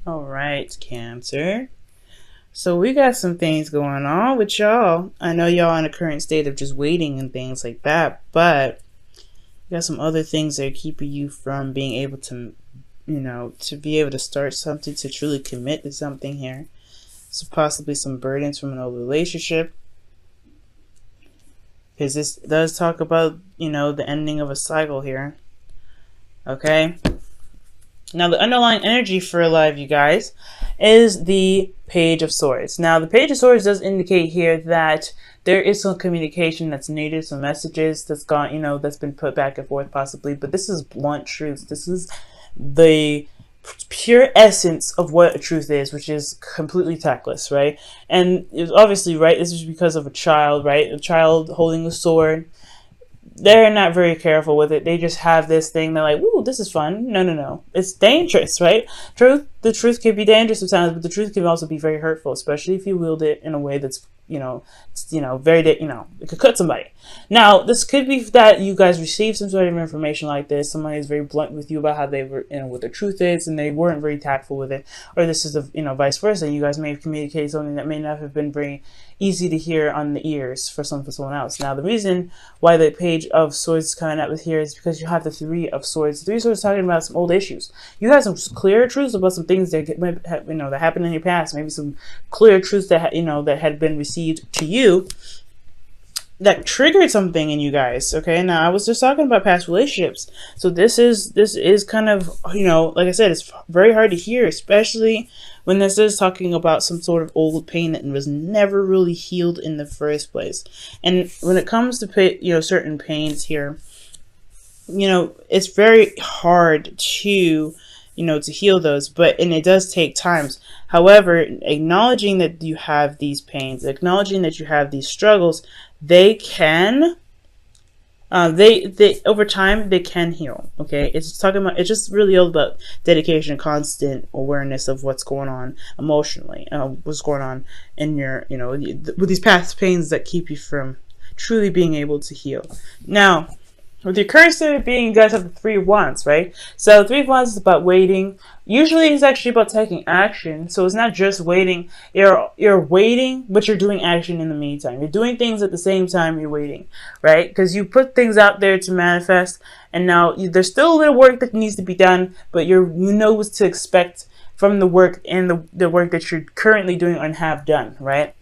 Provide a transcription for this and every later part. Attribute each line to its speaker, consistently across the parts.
Speaker 1: All right, Cancer. So we got some things going on with y'all. I know y'all in a current state of just waiting and things like that, but you got some other things that are keeping you from being able to, to be able to start something, to truly commit to something here. So possibly some burdens from an old relationship. Because this does talk about, the ending of a cycle here. Okay. Now, the underlying energy for alive, you guys, is the Page of Swords. Now, the Page of Swords does indicate here that there is some communication that's needed, some messages that's gone, that's been put back and forth possibly, but this is blunt truth. This is the pure essence of what a truth is, which is completely tactless, right? And it's obviously, right, this is because of a child, right? A child holding a sword. They're not very careful with it. They just have this thing. They're like, "Ooh, this is fun." No. It's dangerous, right? The truth can be dangerous sometimes, but the truth can also be very hurtful, especially if you wield it in a way that's, very, it could cut somebody. Now, this could be that you guys received some sort of information like this. Somebody is very blunt with you about how they were, what the truth is, and they weren't very tactful with it. Or this is, vice versa. You guys may have communicated something that may not have been very easy to hear on the ears for someone else. Now, the reason why the Page of Swords is coming up with here is because you have the Three of Swords. The Three of Swords is talking about some old issues. You have some clear truths about some things that that happened in your past. Maybe some clear truths that that had been received to you that triggered something in you guys. Okay, now I was just talking about past relationships, so this is kind of, like I said, it's very hard to hear, especially when this is talking about some sort of old pain that was never really healed in the first place. And when it comes to certain pains here, it's very hard to to heal those, and it does take time. However, acknowledging that you have these pains, acknowledging that you have these struggles, they can, they over time, they can heal. Okay. It's just really all about dedication, constant awareness of what's going on emotionally, what's going on in your, with these past pains that keep you from truly being able to heal. Now, with your current state of being, you guys have the Three of Wands, right? So the Three of Wands is about waiting. Usually it's actually about taking action. So it's not just waiting. You're waiting, but you're doing action in the meantime. You're doing things at the same time you're waiting, right? Because you put things out there to manifest, and now there's still a little work that needs to be done, but you know what to expect from the work and the work that you're currently doing and have done, right?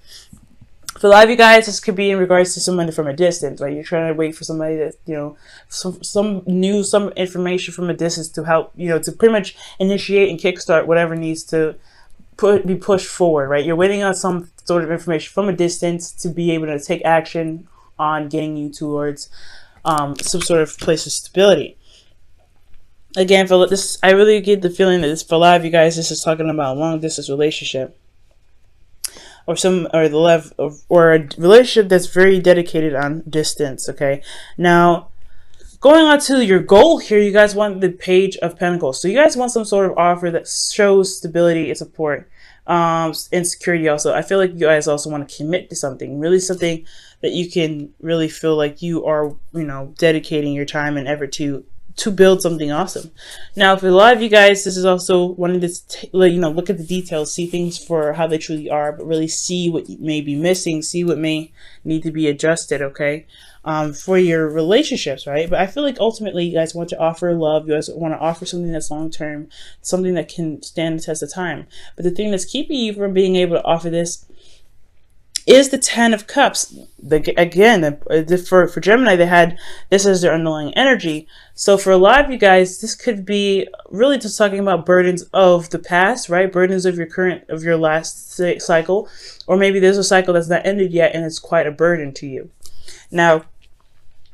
Speaker 1: For a lot of you guys, this could be in regards to somebody from a distance, right? You're trying to wait for somebody that, some news, some information from a distance to help, to pretty much initiate and kickstart whatever needs to be pushed forward, right? You're waiting on some sort of information from a distance to be able to take action on getting you towards some sort of place of stability. Again, for this, I really get the feeling that for a lot of you guys, this is talking about a long distance relationship. Or a relationship that's very dedicated on distance. Okay, now going on to your goal here, you guys want the Page of Pentacles. So you guys want some sort of offer that shows stability and support, and security. Also, I feel like you guys also want to commit to something, really something that you can really feel like you are, dedicating your time and effort to build something awesome. Now, for a lot of you guys, this is also wanting to, look at the details, see things for how they truly are, but really see what you may be missing, see what may need to be adjusted, okay, for your relationships, right? But I feel like ultimately you guys want to offer love. You guys want to offer something that's long-term, something that can stand the test of time. But the thing that's keeping you from being able to offer this is the Ten of Cups. For Gemini, they had this as their underlying energy. So for a lot of you guys, this could be really just talking about burdens of the past, right? Burdens of your last cycle, or maybe there's a cycle that's not ended yet and it's quite a burden to you. Now,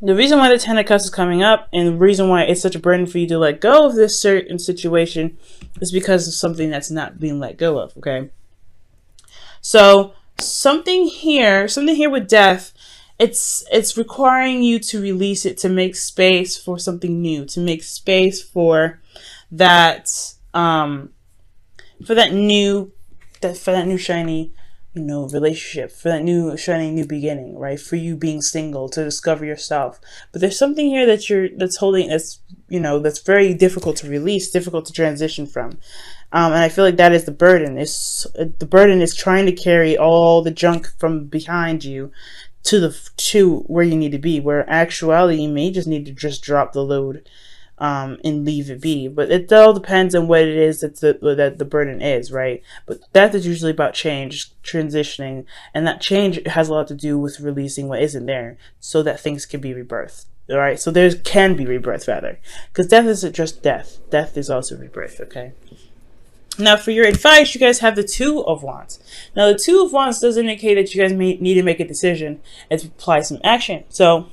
Speaker 1: the reason why the Ten of Cups is coming up, and the reason why it's such a burden for you to let go of this certain situation, is because of something that's not being let go of. Okay, so something here with death, it's requiring you to release it, to make space for something new, to make space for that new shiny relationship, for that new shiny new beginning, right? For you being single, to discover yourself. But there's something here that's very difficult to release, difficult to transition from. And I feel like that is the burden. The burden is trying to carry all the junk from behind you to where you need to be, where actuality you may just need to just drop the load and leave it be. But it all depends on what it is that the burden is, right? But that is usually about change, transitioning, and that change has a lot to do with releasing what isn't there so that things can be rebirthed. All right, so there can be rebirth, rather, because death isn't just death. Death is also rebirth, okay? Now, for your advice, you guys have the Two of Wands. Now, the Two of Wands does indicate that you guys may need to make a decision and to apply some action. So,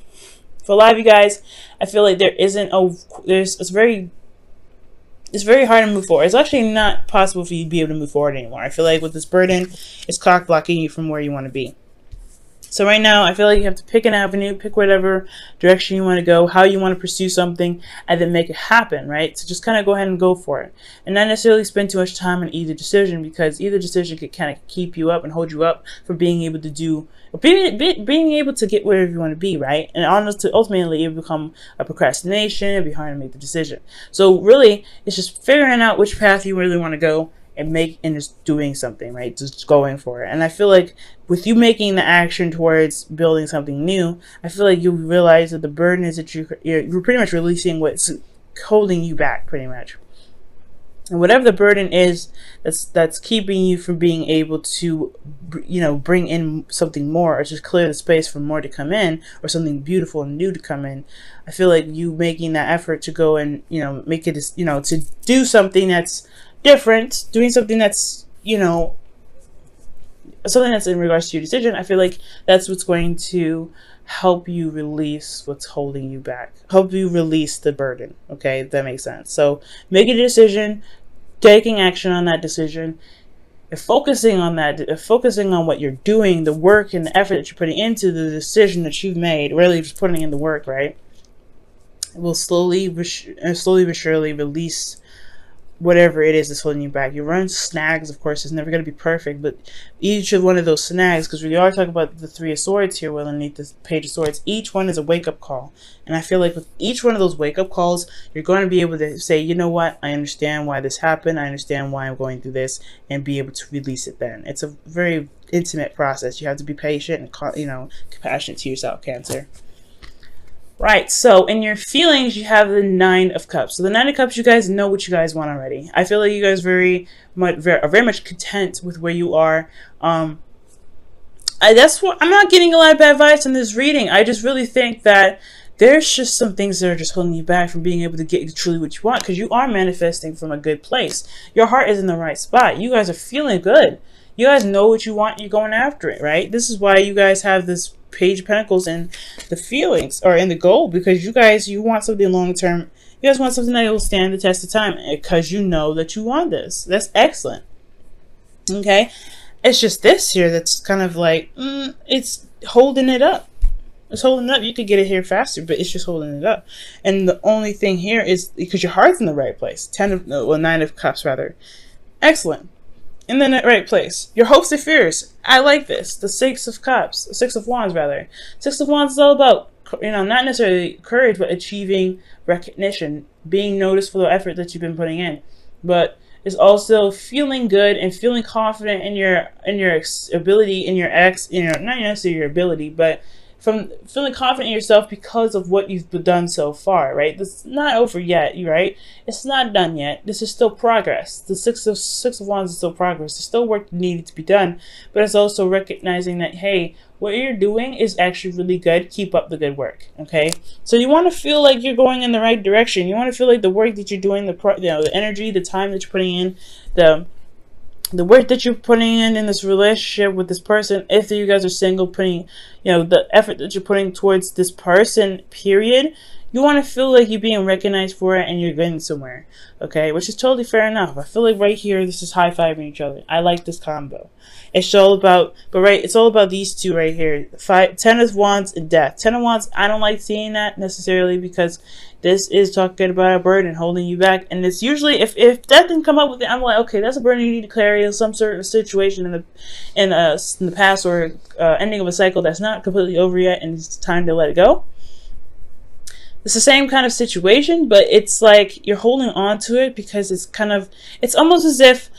Speaker 1: for a lot of you guys, I feel like it's very hard to move forward. It's actually not possible for you to be able to move forward anymore. I feel like with this burden, it's cock blocking you from where you want to be. So right now, I feel like you have to pick an avenue, pick whatever direction you want to go, how you want to pursue something, and then make it happen, right? So just kind of go ahead and go for it. And not necessarily spend too much time on either decision, because either decision could kind of keep you up and hold you up from being able to being able to get wherever you want to be, right? And ultimately, it will become a procrastination. It'll be hard to make the decision. So really, it's just figuring out which path you really want to go and just doing something, right? Just going for it. And I feel like with you making the action towards building something new, I feel like you realize that the burden is that you're pretty much releasing what's holding you back, pretty much. And whatever the burden is that's keeping you from being able to, bring in something more, or just clear the space for more to come in, or something beautiful and new to come in, I feel like you making that effort to go and, make it, to do something that's different, doing something that's, something that's in regards to your decision, I feel like that's what's going to help you release what's holding you back, help you release the burden. Okay, if that makes sense. So make a decision, taking action on that decision, and focusing on what you're doing, the work and the effort that you're putting into the decision that you've made, really just putting in the work, right? It will slowly but surely release whatever it is that's holding you back. You run snags, of course, it's never going to be perfect, but each of one of those snags, because we are talking about the Three of Swords here underneath this Page of Swords, each one is a wake-up call. And I feel like with each one of those wake-up calls, you're going to be able to say, you know what, I understand why this happened, I understand why I'm going through this, and be able to release it then. It's a very intimate process. You have to be patient and, compassionate to yourself, Cancer. Right, so in your feelings, you have the Nine of Cups. So the Nine of Cups, you guys know what you guys want already. I feel like you guys are very much content with where you are. That's what I'm not getting a lot of bad vibes in this reading. I just really think that there's just some things that are just holding you back from being able to get truly what you want, because you are manifesting from a good place. Your heart is in the right spot. You guys are feeling good. You guys know what you want. You're going after it, right? This is why you guys have this Page of Pentacles and the feelings, or in the goal, because you want something long term. You guys want something that will stand the test of time, because you know that you want this. That's excellent. Okay, it's just this here that's kind of like it's holding it up. It's holding it up. You could get it here faster, but it's just holding it up. And the only thing here is because your heart's in the right place. Nine of Cups, rather. Excellent. In the right place. Your hopes and fears. I like this. The Six of Cups. Six of Wands, rather. Six of Wands is all about, not necessarily courage, but achieving recognition. Being noticed for the effort that you've been putting in. But it's also feeling good and feeling confident in your ability, not necessarily your ability, but from feeling confident in yourself because of what you've done so far, right? This is not over yet, right? It's not done yet. This is still progress. The Six of Wands is still progress. There's still work needed to be done, but it's also recognizing that, hey, what you're doing is actually really good. Keep up the good work, okay? So you want to feel like you're going in the right direction. You want to feel like the work that you're doing, the energy, the time that you're putting in, the work that you're putting in this relationship with this person, if you guys are single, the effort that you're putting towards this person, period, you want to feel like you're being recognized for it and you're getting somewhere, okay? Which is totally fair enough. I feel like right here, this is high-fiving each other. I like this combo. It's all about, it's all about these two right here. Ten of Wands and Death. Ten of Wands, I don't like seeing that necessarily, because this is talking about a burden holding you back. And it's usually, if Death didn't come up with it, I'm like, okay, that's a burden you need to carry in some sort of situation in the past, or ending of a cycle that's not completely over yet and it's time to let it go. It's the same kind of situation, but it's like you're holding on to it because it's almost as if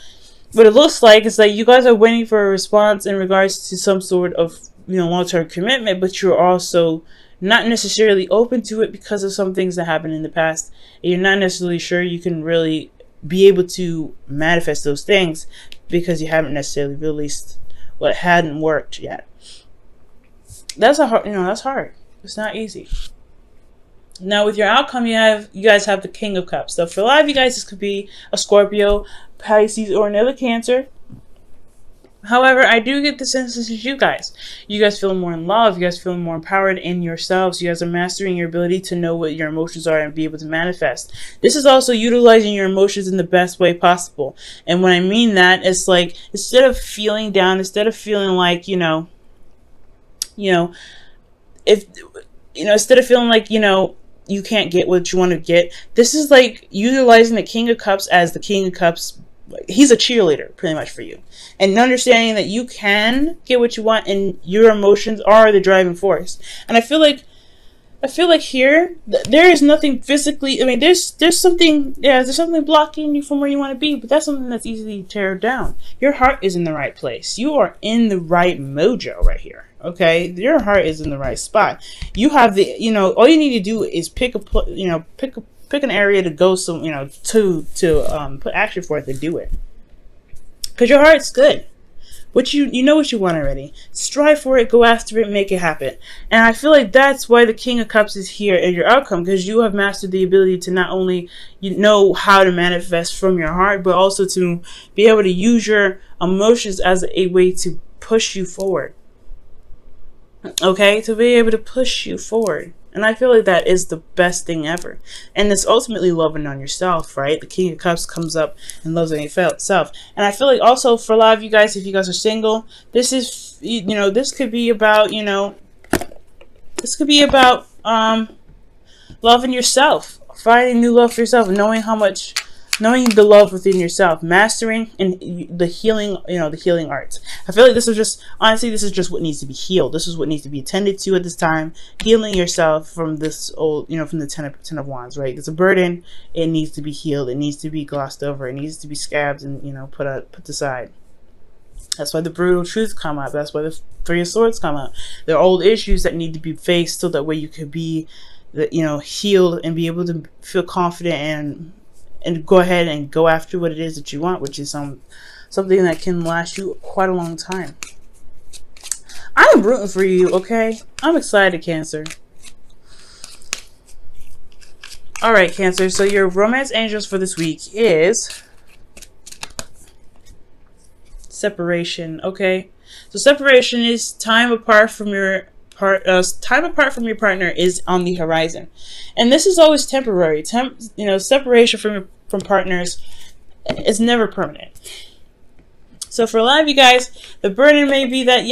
Speaker 1: what it looks like is like you guys are waiting for a response in regards to some sort of, long-term commitment, but you're also not necessarily open to it because of some things that happened in the past. And you're not necessarily sure you can really be able to manifest those things because you haven't necessarily released what hadn't worked yet. That's that's hard. It's not easy. Now with your outcome, you guys have the King of Cups. So for a lot of you guys, this could be a Scorpio, Pisces, or another Cancer. However, I do get the sense this is you guys. You guys feel more in love. You guys feel more empowered in yourselves. You guys are mastering your ability to know what your emotions are and be able to manifest. This is also utilizing your emotions in the best way possible. And when I mean that, it's like instead of feeling down, instead of feeling like, instead of feeling like, you can't get what you want to get, this is like utilizing the King of Cups as the King of Cups. He's a cheerleader pretty much for you, and understanding that you can get what you want and your emotions are the driving force. And I feel like here there is nothing physically, there's something blocking you from where you want to be, but that's something that's easily teared down. Your heart is in the right place. You are in the right mojo right here. Okay, your heart is in the right spot. You have the, all you need to do is pick an area to go to put action for it to do it. Because your heart's good. You know what you want already. Strive for it, go after it, make it happen. And I feel like that's why the King of Cups is here in your outcome, because you have mastered the ability to not only know how to manifest from your heart, but also to be able to use your emotions as a way to push you forward. Okay, to be able to push you forward. And I feel like that is the best thing ever. And it's ultimately loving on yourself, right? The King of Cups comes up and loves on yourself. And I feel like also for a lot of you guys, if you guys are single, this is, this could be about, loving yourself, finding new love for yourself, knowing the love within yourself, mastering and the healing, the healing arts. I feel like this is just what needs to be healed. This is what needs to be attended to at this time. Healing yourself from this old, from the ten of Wands, right? It's a burden. It needs to be healed. It needs to be glossed over. It needs to be scabbed and, put aside. That's why the brutal truth come up. That's why the Three of Swords come up. There are old issues that need to be faced so that way you could be, healed and be able to feel confident and go ahead and go after what it is that you want, which is something that can last you quite a long time. I am rooting for you, okay? I'm excited, Cancer. All right, Cancer. So your romance angels for this week is separation, okay? So separation is time apart from your partner is on the horizon, and this is always temporary. Separation from partners is never permanent. So for a lot of you guys, the burden may be that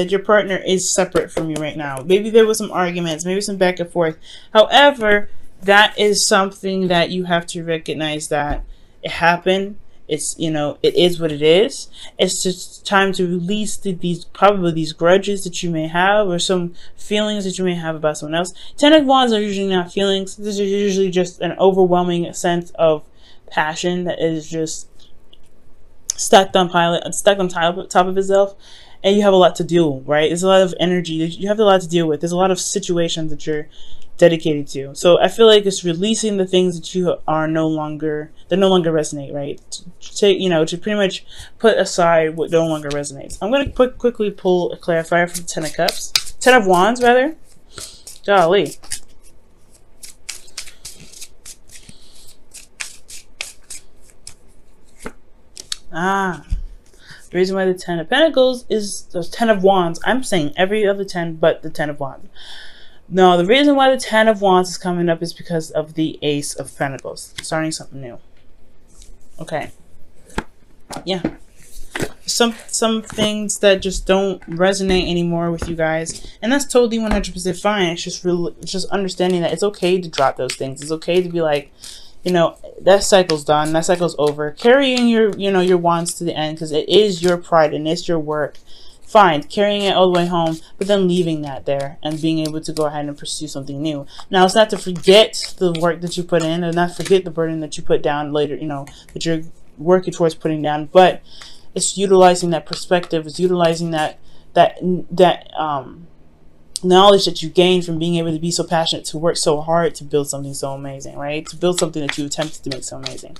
Speaker 1: your partner is separate from you right now. Maybe there was some arguments, maybe some back and forth. However, that is something that you have to recognize that it happened. It's, it is what it is. It's just time to release these grudges that you may have, or some feelings that you may have about someone else. Ten of Wands are usually not feelings. This is usually just an overwhelming sense of passion that is just stuck on top of itself, and you have a lot to deal, right? There's a lot of energy. You have a lot to deal with. There's a lot of situations that you're dedicated to. So I feel like it's releasing the things that you are no longer resonate, right? To pretty much put aside what no longer resonates. I'm going to quickly pull a clarifier from the Ten of Cups. Ten of Wands, rather. Golly. The reason why the Ten of Pentacles is the Ten of Wands. I'm saying every other 10 but the Ten of Wands. No, the reason why the Ten of Wands is coming up is because of the Ace of Pentacles. Starting something new. Okay. Yeah. Some things that just don't resonate anymore with you guys. And that's totally 100% fine. It's just understanding that it's okay to drop those things. It's okay to be like, that cycle's done. That cycle's over. Carrying your wands to the end, because it is your pride and it's your work fine, carrying it all the way home, but then leaving that there and being able to go ahead and pursue something new. Now, it's not to forget the work that you put in, and not forget the burden that you put down later, you know, that you're working towards putting down, but it's utilizing that perspective, it's utilizing that knowledge that you gained from being able to be so passionate, to work so hard to build something so amazing, right? To build something that you attempted to make so amazing.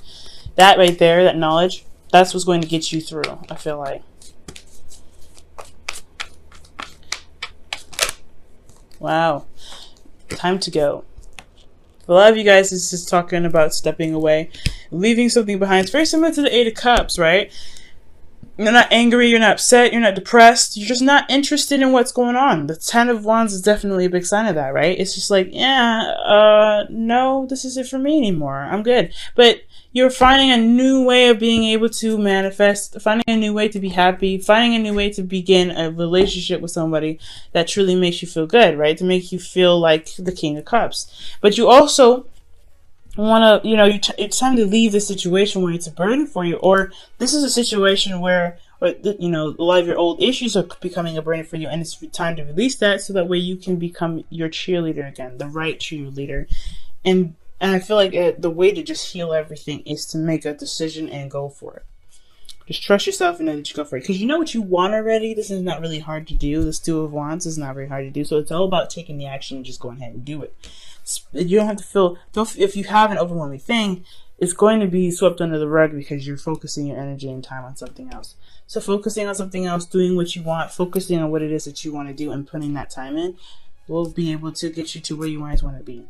Speaker 1: That right there, that knowledge, that's what's going to get you through, I feel like. Wow. Time to go. A lot of you guys is just talking about stepping away, leaving something behind. It's very similar to the Eight of Cups, right? You're not angry, you're not upset, you're not depressed, you're just not interested in what's going on. The Ten of Wands is definitely a big sign of that, right? It's just like, yeah, no, this isn't for me anymore. I'm good. But you're finding a new way of being able to manifest, finding a new way to be happy, finding a new way to begin a relationship with somebody that truly makes you feel good, right? To make you feel like the King of Cups. But you also want to, you know, it's time to leave this situation where it's a burden for you, or this is a situation where, you know, a lot of your old issues are becoming a burden for you, and it's time to release that so that way you can become your cheerleader again, the right cheerleader. And I feel like the way to just heal everything is to make a decision and go for it. Just trust yourself and know that you go for it. Because you know what you want already. This is not really hard to do. This Two of Wands is not very hard to do. So it's all about taking the action and just going ahead and do it. You don't have to feel, if you have an overwhelming thing, it's going to be swept under the rug because you're focusing your energy and time on something else. So focusing on something else, doing what you want, focusing on what it is that you want to do and putting that time in will be able to get you to where you always want to be.